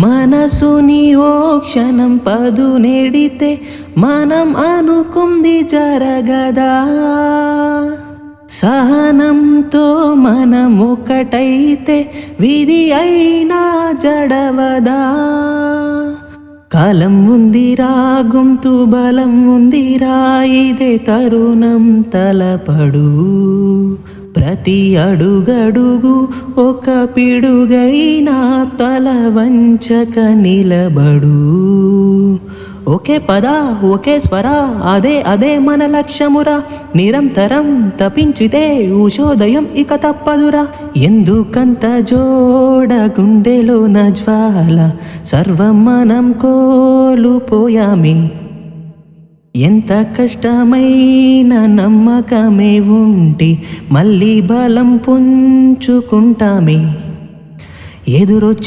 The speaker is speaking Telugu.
మనసుని ఓ క్షణం పదునెడితే మనం అనుకుంది జరగదా. సహనంతో మనం ఒకటైతే విధి అయినా జడవదా. కాలం ఉందిరా, గొంతు బలం ఉందిరా, ఇదే తరుణం తలపడు. ప్రతి అడుగడుగు ఒక పిడుగైనా తల వంచక నిలబడు. ఒకే పద ఒకే స్వర, అదే అదే మన లక్ష్యమురా. నిరంతరం తపించితే ఉషోదయం ఇక తప్పదురా. ఎందుకంత జోడ గుండెలోన జ్వాల, సర్వం మనం కోల్పోయామే. ఎంత కష్టమైన నమ్మకమే ఉంటే మళ్ళీ బలం పుంజుకుంటామే. ఎదురొచ్చి